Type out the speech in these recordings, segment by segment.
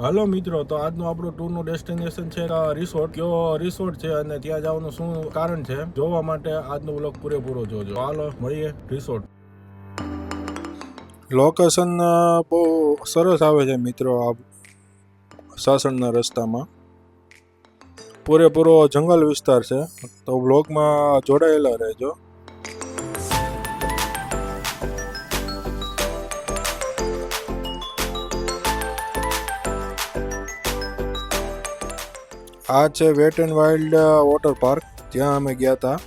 હાલો મિત્રો, તો આજનું આપણું ટૂરનું ડેસ્ટિનેશન છે રિસોર્ટ. કયો રિસોર્ટ છે અને ત્યાં જવાનું શું કારણ છે જોવા માટે આજનો વ્લોગ પૂરેપૂરો જોજો. હાલો મળીએ રિસોર્ટ. લોકેશન બહુ સરસ આવે છે મિત્રો. આ સાસણના રસ્તામાં પૂરેપૂરો જંગલ વિસ્તાર છે, તો વ્લોગમાં જોડાયેલા રહેજો. આ છે wet and wild water park. ત્યાં અમે ગયા હતા.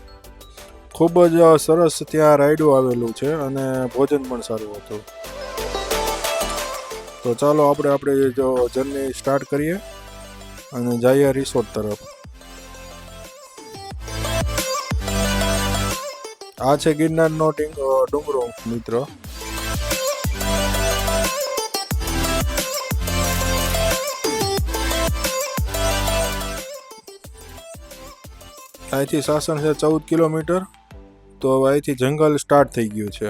ખૂબ જ સરસ ત્યાં રાઈડો આવેલું છે અને ભોજન પણ સારું હતું. તો ચાલો આપણે જો જર્ની સ્ટાર્ટ કરીએ અને જઈએ રિસોર્ટ તરફ. આ છે ગિરનારનો ડુંગરો મિત્રો. અહીંથી સાસણ છે 14 કિલોમીટર. તો હવે અહીંથી જંગલ સ્ટાર્ટ થઈ ગયું છે.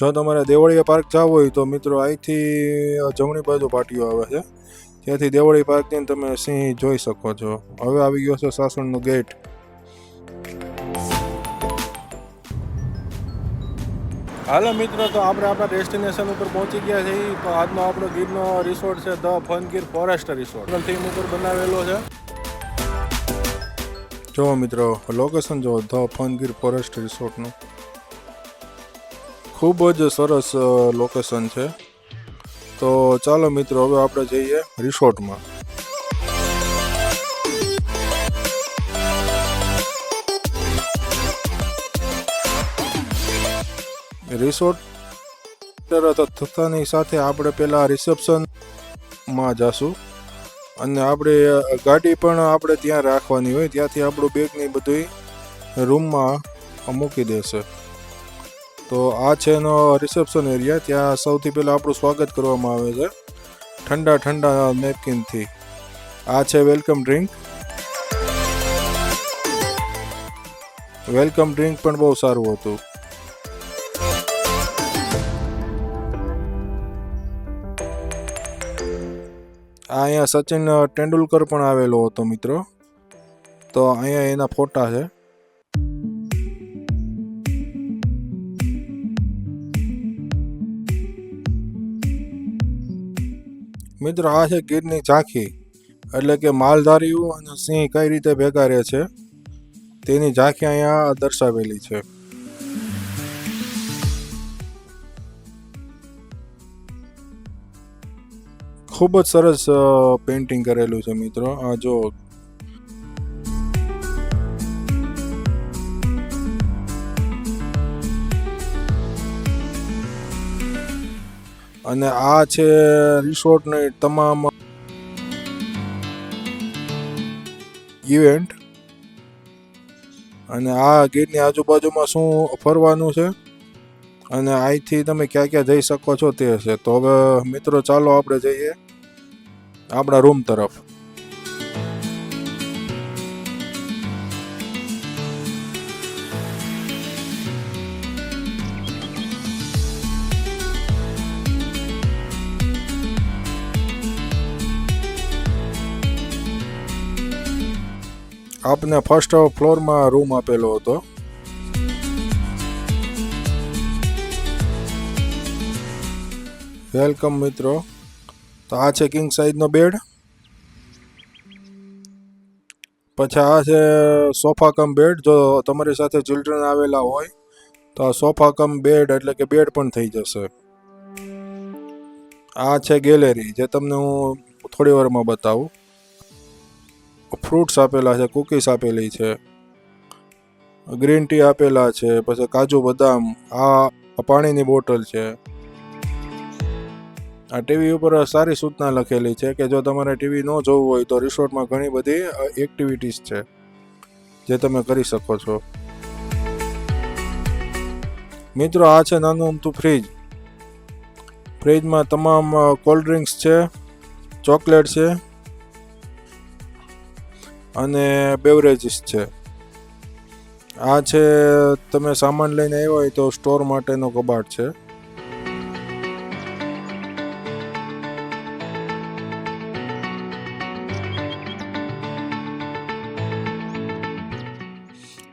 જો તમારે દેવળિયા પાર્ક જવું હોય તો મિત્રો અહીંથી જમણી બાજુ પાટીઓ આવે છે, ત્યાંથી દેવળી પાર્ક જઈને તમે સિંહ જોઈ શકો છો. હવે આવી ગયો છે સાસણનો ગેટ. હાલો મિત્રો, તો આપણે આપણા ડેસ્ટિનેશન ઉપર પહોંચી ગયા છીએ. તો આજનો આપણો ગીરનો રિસોર્ટ છે the fun Gir forest resort. Theme ઉપર બનાવેલો છે. જો મિત્રો લોકેશન જો ધ ફન ગીર ફોરેસ્ટ રિસોર્ટનું ખૂબ જ સરસ લોકેશન છે. તો ચાલો મિત્રો હવે આપણે જઈએ રિસોર્ટમાં. રિસોર્ટ થતાની સાથે આપણે પહેલાં રિસેપ્શનમાં જઈશું અને આપણે ગાડી પણ આપણે ત્યાં રાખવાની હોય. ત્યાંથી આપણું બેગની બધું રૂમમાં મૂકી દેશે. તો આ છે એનો રિસેપ્શન એરિયા. ત્યાં સૌથી પહેલાં આપણું સ્વાગત કરવામાં આવે છે ઠંડા ઠંડા નેપકિનથી. આ છે વેલકમ ડ્રિંક. વેલકમ ડ્રિંક પણ બહુ સારું હતું. અહીંયા સચિન તેંડુલકર પણ આવેલો હતો મિત્રો. તો અહીંયા એના ફોટા છે. મિત્રો આ છે ગીરની ઝાંખી, એટલે કે માલધારીઓ અને સિંહ કઈ રીતે ભેગા રહે છે તેની ઝાંખી અહીંયા દર્શાવેલી છે. ખૂબ જ સરસ પેઇન્ટિંગ કરેલું છે મિત્રો. આ જો અને આ છે રિસોર્ટની તમામ ઇવેન્ટ. અને આ ગીરની આજુબાજુમાં શું ફરવાનું છે અને અહીંથી તમે ક્યાં ક્યાં જઈ શકો છો તે છે. તો હવે મિત્રો ચાલો આપણે જઈએ આપણા રૂમ તરફ. આપને ફર્સ્ટ ફ્લોરમાં રૂમ આપેલો હતો. વેલકમ મિત્રો. તો આ છે કિંગ સાઇઝનો બેડ. પછી આ છે સોફા કમ બેડ. જો તમારી સાથે ચિલ્ડ્રન આવેલા હોય તો આ સોફા કમ બેડ એટલે કે બેડ પણ થઈ જશે. આ છે ગેલેરી, જે તમને હું થોડી વારમાં બતાવું. ફ્રૂટ્સ આપેલા છે, કુકીઝ આપેલી છે, ગ્રીન ટી આપેલા છે, પછી કાજુ બદામ, આ પાણીની બોટલ છે. આ ટીવી ઉપર સારી સૂચના લખેલી છે કે જો તમારે ટીવી ન જોવું હોય તો રિસોર્ટમાં ઘણી બધી એક્ટિવિટીઝ છે જે તમે કરી શકો છો. મિત્રો આ છે નાનું અમથું ફ્રીજ. ફ્રીજમાં તમામ કોલ્ડ ડ્રિંક્સ છે, ચોકલેટ છે અને બેવરેજીસ છે. આ છે તમે સામાન લઈને આવ્યા હોય તો સ્ટોર માટેનો કબાટ છે.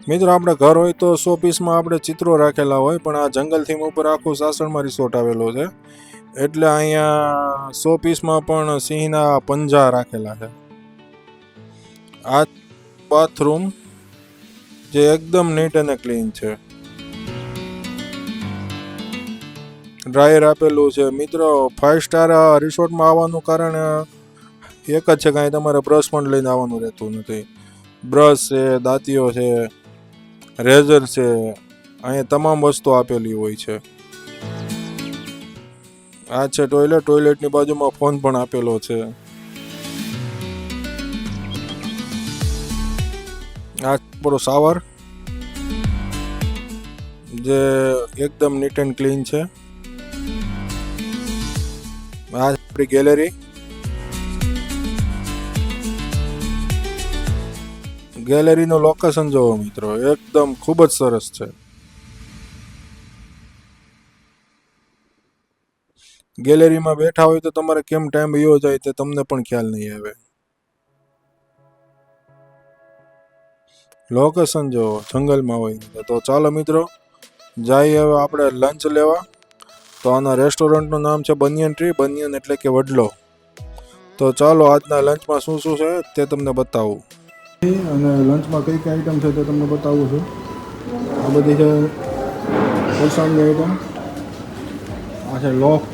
મિત્રો આપણે ઘર હોય તો 100 પીસમાં આપણે ચિત્રો રાખેલા હોય, પણ આ જંગલ થીમ ઉપર આખું સાસણમાં રિસોર્ટ આવેલો છે, એટલે અહીંયા 100 પીસમાં પણ સિંહના પંજા રાખેલા છે. આ બાથરૂમ જે એકદમ નીટ અને ક્લીન છે. ડ્રાયર આપેલું છે. મિત્રો 5 સ્ટાર રિસોર્ટમાં આવવાનું કારણ એક જ છે કે અહીં તમારે બ્રશ પણ લઈને આવવાનું રહેતું નથી. બ્રશ છે, દાંતીઓ છે, રેઝર છે, અહીંયા તમામ વસ્તુ આપેલી હોય છે. આ છે ટોયલેટ. ટોયલેટની બાજુમાં ફોન પણ આપેલો છે. આ આપણો શાવર જે એકદમ નીટ એન્ડ ક્લીન છે. આ આપણી ગેલેરી. ગેલેરીનું લોકેશન જોવો મિત્રો, એકદમ ખૂબ જ સરસ છે. ગેલેરીમાં બેઠા હોય તો તમારે કેમ ટાઈમ વયો જાય તે તમને પણ ખ્યાલ નહીં આવે. લોકેશન જો જંગલમાં હોય. તો ચાલો મિત્રો જઈએ હવે આપણે લંચ લેવા. તો આના રેસ્ટોરન્ટનું નામ છે બનિયન ટ્રી. બનિયન એટલે કે વડલો. તો ચાલો આજના લંચમાં શું શું છે તે તમને બતાવું. અને લંચમાં કઈ કઈ આઈટમ છે તે તમને બતાવું છું. આ બધી છે ફરસાણની આઈટમ. આ છે લોફ.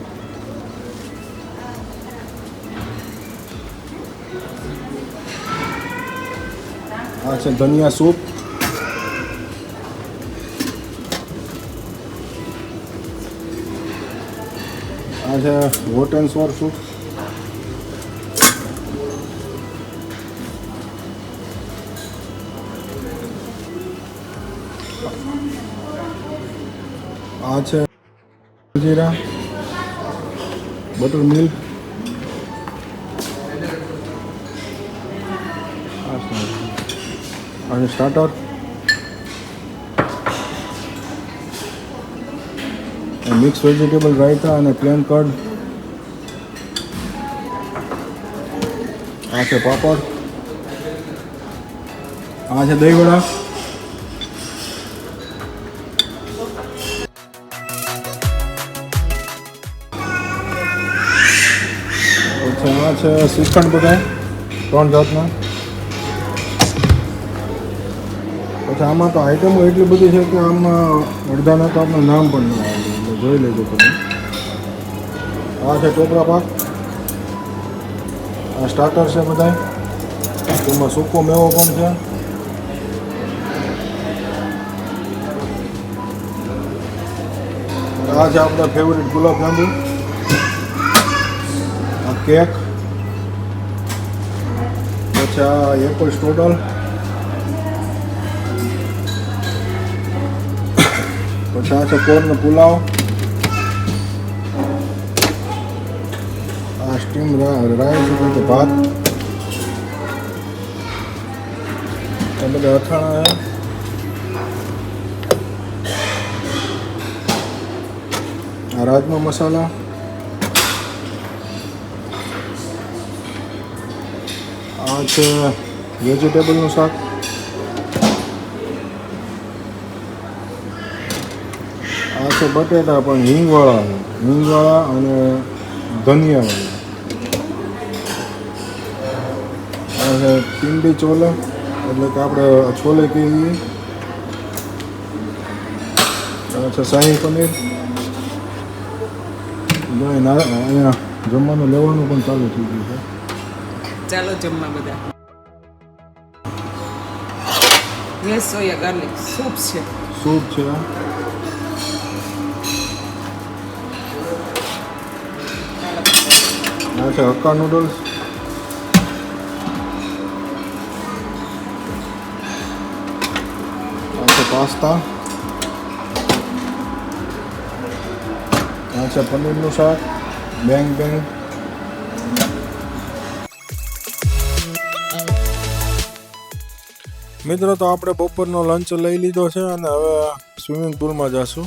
આ છે ધનિયા સૂપ. આ છે હોટ એન્ડ સોર સૂપ. આ છે જીરા બટર મિલ્ક. અને સ્ટાર્ટર મિક્સ વેજીટેબલ રાયતા અને પ્લેન કર્ડ. આ છે પાપડ. આ છે દહીંવડા. પછી આ છે શ્રીખંડ બધા 3 જાતના. પછી આમાં તો આઈટમો એટલી બધી છે કે આમાં અડધાના તો આપણા નામ પણ નહીં આવે, એટલે જોઈ લેજો તમે. આ છે ટોપરા પાક. આ સ્ટાર્ટર છે બધા. તેમાં સૂકો મેવો પણ છે. આ છે આપણા ફેવરિટ ગુલાબજાંબુ. આ કેક. પછી આ એપલ સ્ટોડલ. પછી આ છે કોર્ન પુલાવ. આ સ્ટીમ રાઈસ એટલે કે ભાત. આ બધા અથાણા છે. આ રાજમા મસાલા. આ છે વેજીટેબલનું શાક. આ છે બટેટા પણ હિંગવાળા છે. હિંગવાળા અને ધનિયાવાળા. આ છે પિંડી ચોલે એટલે કે આપણે છોલે કહીએ. આ છે શાહી પનીર. અહીંયા જમવાનું લેવાનું પણ ચાલુ થઈ ગયું છે. ચાલો જમવા બધા. વેજ સોયા ગાર્લિક સૂપ છે. સૂપ છે. આ છે હક્કા નૂડલ્સ. આ છે પાસ્તા. આ છે પનીરનું શાક. Bang bang. મિત્રો તો આપણે બપોરનો લંચ લઈ લીધો છે અને હવે સ્વિમિંગ પુલમાં જશું.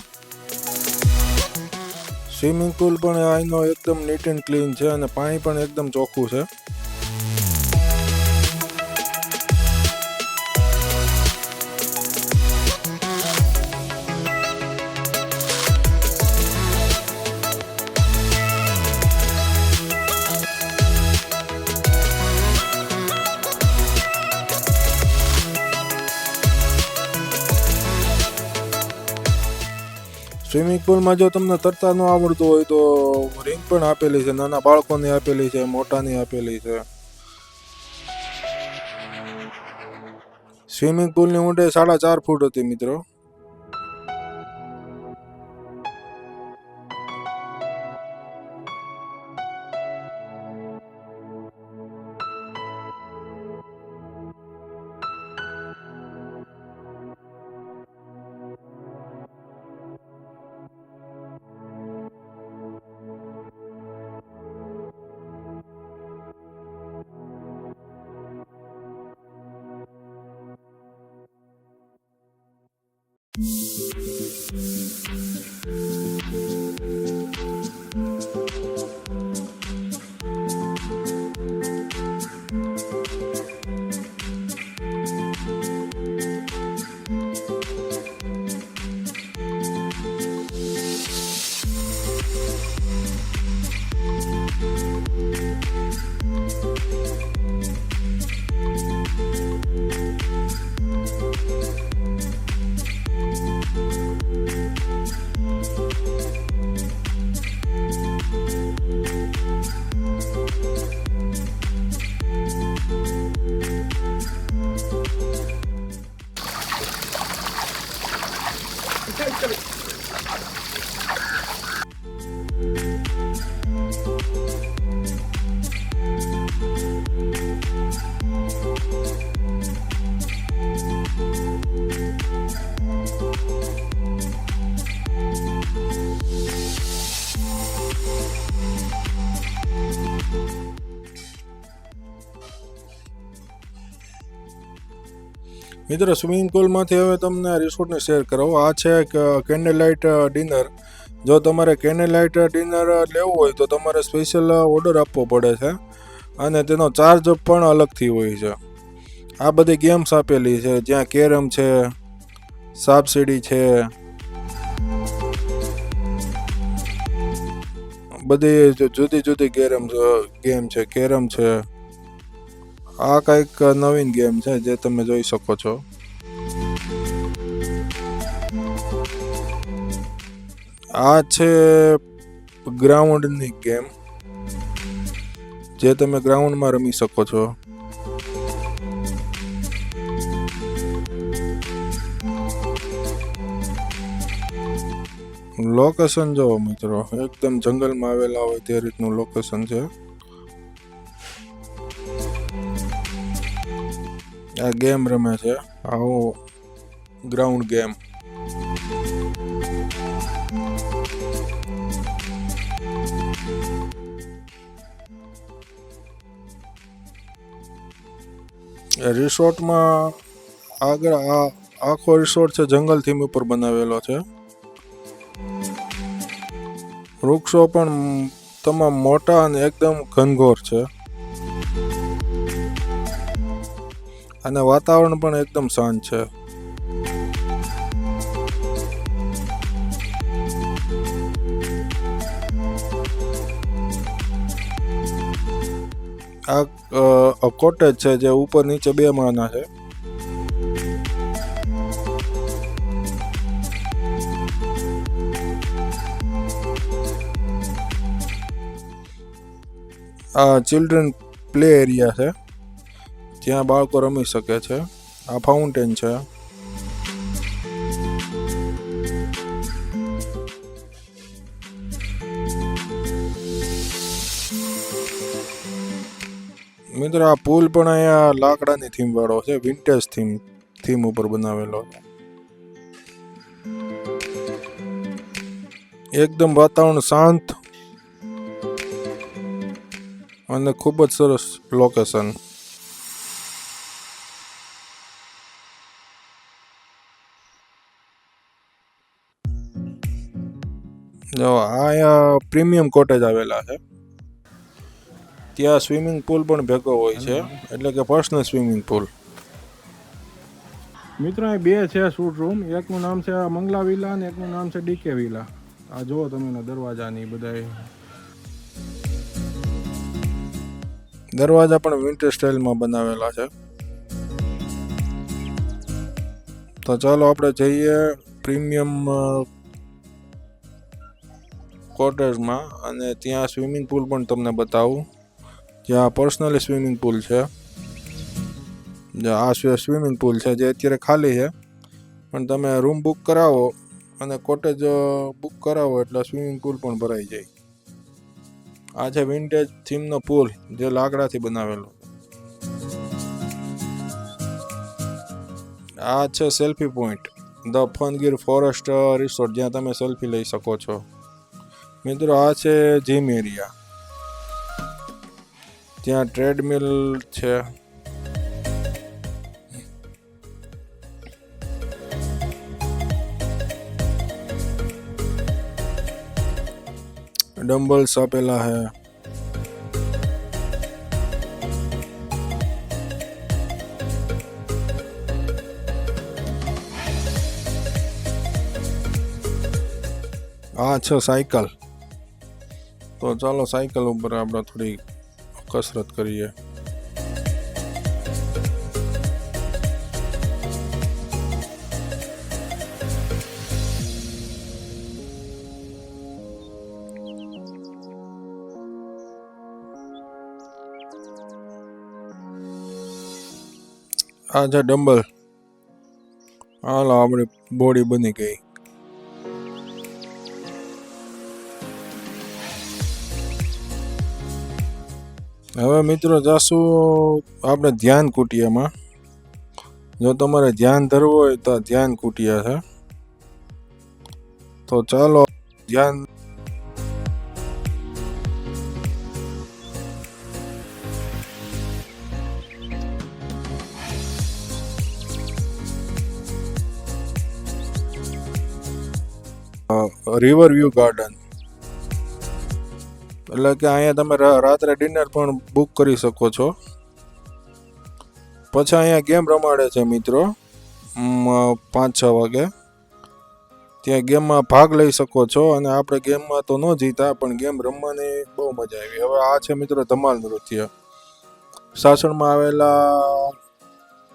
સ્વિમિંગ પુલ પણ અહીંનો એકદમ નીટ એન્ડ ક્લીન છે અને પાણી પણ એકદમ ચોખ્ખું છે. સ્વિમિંગ પુલમાં જો તમને તરતા ન આવડતું હોય તો રિંગ પણ આપેલી છે, નાના બાળકોની આપેલી છે, મોટાની આપેલી છે. સ્વિમિંગ પુલની ઊંડાઈ 4.5 ફૂટ હતી મિત્રો. મિત્રો સ્વિમિંગ પુલમાંથી હવે તમને રિસોર્ટને શેર કરાવો. આ છે કેન્ડલ લાઇટ ડિનર. જો તમારે કેન્ડલ લાઇટ ડિનર લેવું હોય તો તમારે સ્પેશિયલ ઓર્ડર આપવો પડે છે અને તેનો ચાર્જ પણ અલગથી હોય છે. આ બધી ગેમ્સ આપેલી છે, જ્યાં કેરમ છે, સાપસીડી છે, બધી જુદી જુદી ગેમ છે. કેરમ છે. આ કંઈક નવીન ગેમ છે જે તમે જોઈ શકો છો. આ છે ગ્રાઉન્ડની ગેમ જે તમે ગ્રાઉન્ડમાં રમી શકો છો. લોકેશન જો મિત્રો, એકદમ જંગલમાં આવેલા હોય તે રીતનું લોકેશન છે. આ ગેમ રમે છે, આવો ગ્રાઉન્ડ ગેમ. રિસોર્ટમાં આગળ આખો રિસોર્ટ છે જંગલ થીમ ઉપર બનાવેલો છે. વૃક્ષો પણ તમામ મોટા અને એકદમ ઘનઘોર છે અને વાતાવરણ પણ એકદમ શાંત છે. આ કોટેજ છે જે ઉપર નીચે 2 માળના છે. આ ચિલ્ડ્રન પ્લે એરિયા છે, ત્યાં બાળકો રમી શકે છે. આ ફાઉન્ટેન છે. મિત્રો આ પુલ પણ અહીંયા લાકડાની થીમ વાળો છે, વિન્ટેજ થીમ ઉપર બનાવેલો છે. એકદમ વાતાવરણ શાંત અને ખૂબ જ સરસ લોકેશન. જો આ અહીંયા પ્રીમિયમ કોટેજ આવેલા છે. ત્યાં સ્વિમિંગ પુલ પણ ભેગો હોય છે, એટલે કે પર્સનલ સ્વિમિંગ પુલ. મિત્રો અહીં બે છે શૂટ રૂમ. એકનું નામ છે મંગલા વિલા અને એકનું નામ છે ડીકે વિલા. આ જુઓ તમે એના દરવાજાની બધા દરવાજા પણ વિન્ટર સ્ટાઇલમાં બનાવેલા છે. તો ચાલો આપણે જઈએ પ્રીમિયમ કોટેજમાં અને ત્યાં સ્વિમિંગ પુલ પણ તમને બતાવું. જ્યાં પર્સનલી સ્વિમિંગ પુલ છે. આ સ્વિમિંગ પુલ છે જે અત્યારે ખાલી છે, પણ તમે રૂમ બુક કરાવો અને કોટેજ બુક કરાવો એટલે સ્વિમિંગ પુલ પણ ભરાઈ જાય. આ છે વિન્ટેજ થીમનો પુલ જે લાકડાથી બનાવેલો. આ છે સેલ્ફી પોઈન્ટ, ધ ફનગીર ફોરેસ્ટ રિસોર્ટ, જ્યાં તમે સેલ્ફી લઈ શકો છો. મિત્રો આ છે જીમ એરિયા, ત્યાં ટ્રેડમિલ છે. ડમ્બલ્સ આપેલા છે. આ છે સાયકલ. તો ચાલો સાયકલ ઉપર આપણે થોડી કસરત કરીએ. આ છે ડમ્બલ. હાલો આપણી બોડી બની ગઈ. હવે મિત્રો જાશું આપણે ધ્યાન કુટિયામાં. જો તમારે ધ્યાન ધરવું હોય તો ધ્યાન કુટિયા છે. તો ચાલો ધ્યાન રિવર વ્યૂ ગાર્ડન, એટલે કે અહીંયા તમે રાત્રે ડિનર પણ બુક કરી શકો છો. પછી અહીંયા ગેમ રમાડે છે મિત્રો 5-6 વાગે. ત્યાં ગેમમાં ભાગ લઈ શકો છો અને આપણે ગેમમાં તો ન જીતા, પણ ગેમ રમવાની બહુ મજા આવી. હવે આ છે મિત્રો ધમાલ નૃત્ય, સાસણમાં આવેલા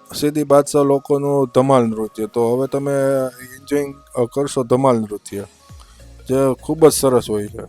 સીધી બાદશાહ લોકોનું ધમાલ નૃત્ય. તો હવે તમે એન્જોઈંગ કરશો ધમાલ નૃત્ય, જે ખૂબ જ સરસ હોય છે.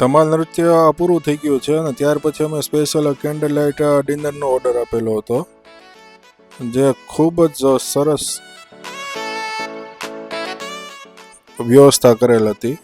ધમાલ નૃત્ય પૂરું થઈ ગયું છે અને ત્યાર પછી અમે સ્પેશિયલ કેન્ડલ લાઇટ ડિનરનો ઓર્ડર આપેલો હતો, જે ખૂબ જ સરસ વ્યવસ્થા કરેલ હતી.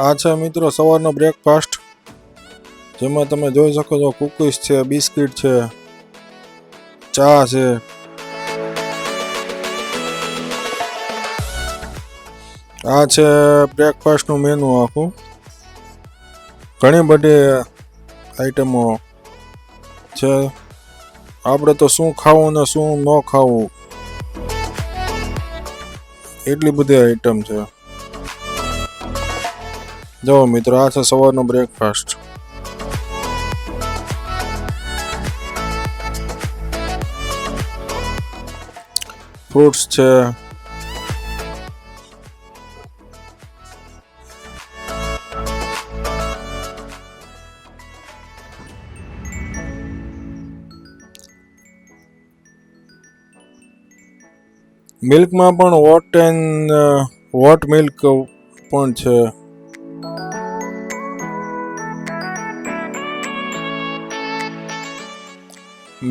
આ છે મિત્રો સવારનો બ્રેકફાસ્ટ, જેમાં તમે જોઈ શકો છો કુકીઝ છે, બિસ્કિટ છે, ચા છે. આ છે બ્રેકફાસ્ટનું મેનુ આખું. ઘણી બધી આઈટમો છે. આપણે તો શું ખાવું ને શું ન ખાવું એટલી બધી આઈટમ છે. જો મિત્રો, આ છે સવારનો બ્રેકફાસ્ટ. ફ્રૂટ્સ છે, મિલ્કમાં પણ વોટ મિલ્ક પણ છે.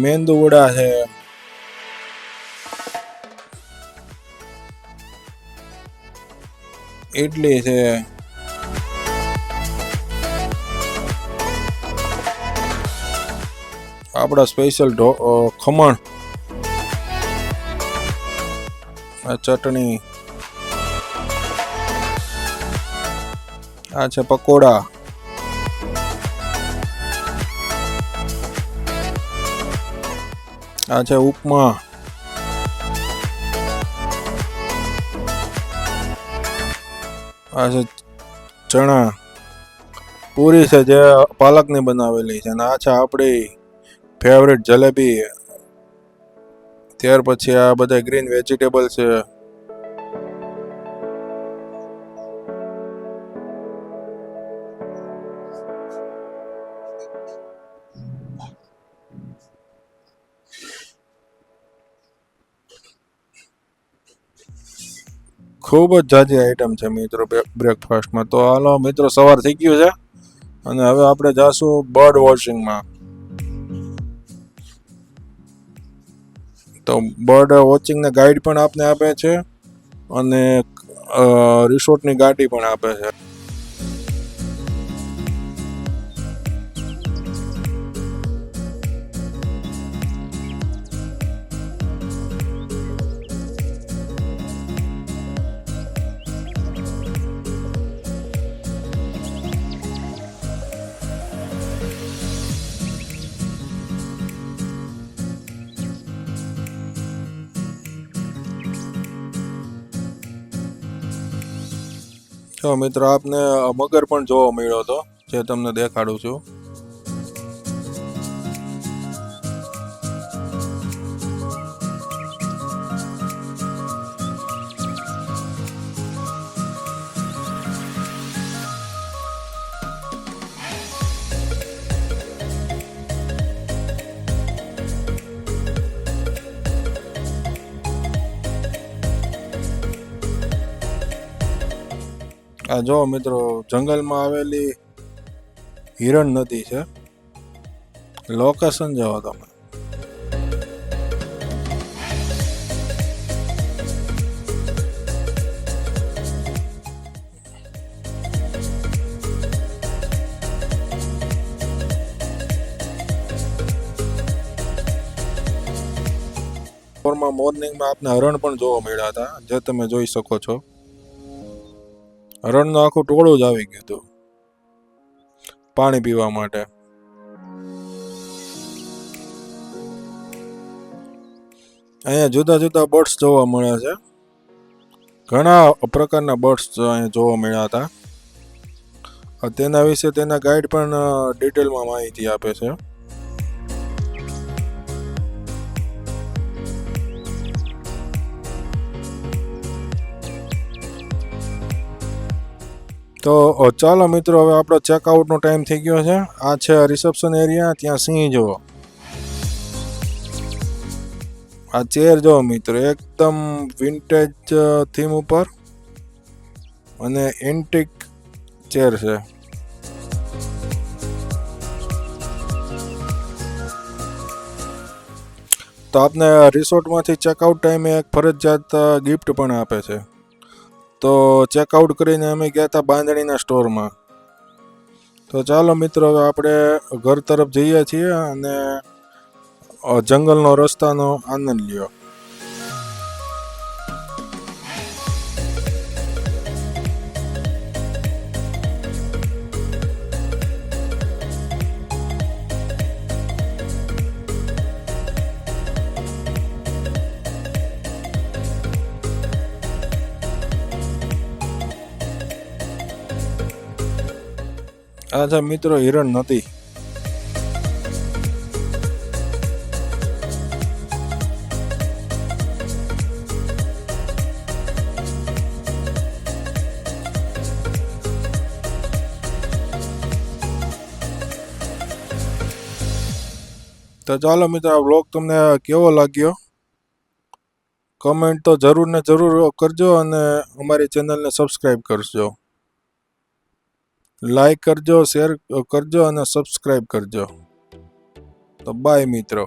મેંદુ વડા છે, ઇડલી છે, આપણા સ્પેશિયલ ખમણ, ચટણી, આ છે પકોડા, આ છે ઉપમા, આ છે ચણા, પૂરી છે જે પાલકની બનાવેલી છે, અને આ છે આપણી ફેવરેટ જલેબી. ત્યાર પછી આ બધા ગ્રીન વેજીટેબલ છે. ખૂબ જ જાજી આઈટમ છે મિત્રો બ્રેકફાસ્ટમાં. તો હાલો મિત્રો, સવાર થઈ ગયું છે અને હવે આપણે જાશું બર્ડ વોચિંગમાં. તો બર્ડ વોચિંગના ગાઈડ પણ આપને આપે છે અને રિસોર્ટની ગાડી પણ આપે છે. તો મિત્રો, આપને મગર પણ જોવા મળ્યો હતો, જે તમને દેખાડું છું. આ જો મિત્રો, જંગલમાં આવેલી હિરણ નદી છે લોકેશન જાઓ તમે. મોર્નિંગમાં આપને હરણ પણ જોવા મળ્યા હતા, જે તમે જોઈ શકો છો. હરણનું આખું ટોળું જ આવી ગયું હતું પાણી પીવા માટે. અહીંયા જુદા જુદા બર્ડ્સ જોવા મળે છે. ઘણા પ્રકારના બર્ડ્સ અહીંયા જોવા મળ્યા હતા. તેના વિશે તેના ગાઈડ પણ ડિટેલમાં માહિતી આપે છે. તો ચાલો મિત્રો, હવે આપણો ચેકઆઉટનો ટાઈમ થઈ ગયો છે. આ છે રિસેપ્શન એરિયા. ત્યાં સિંહ જુઓ, આ ચેર જુઓ મિત્રો, એકદમ વિન્ટેજ થીમ ઉપર અને એન્ટિક ચેર છે. તો આપને રિસોર્ટમાંથી ચેકઆઉટ ટાઈમે એક ફરજિયાત ગિફ્ટ પણ આપે છે. તો ચેકઆઉટ કરીને અમે ગયા હતા બાંધણીના સ્ટોરમાં. તો ચાલો મિત્રો, હવે આપણે ઘર તરફ જઈએ છીએ અને જંગલનો રસ્તાનો આનંદ લ્યો. આ છે મિત્રો હિરણ નદી. તો ચાલો મિત્રો, આ વ્લોગ તમને કેવો લાગ્યો કમેન્ટ તો જરૂર ને જરૂર કરજો અને અમારી ચેનલને સબસ્ક્રાઈબ કરજો. લાઈક કરજો, શેર કરજો અને સબસ્ક્રાઈબ કરજો. તો બાય મિત્રો.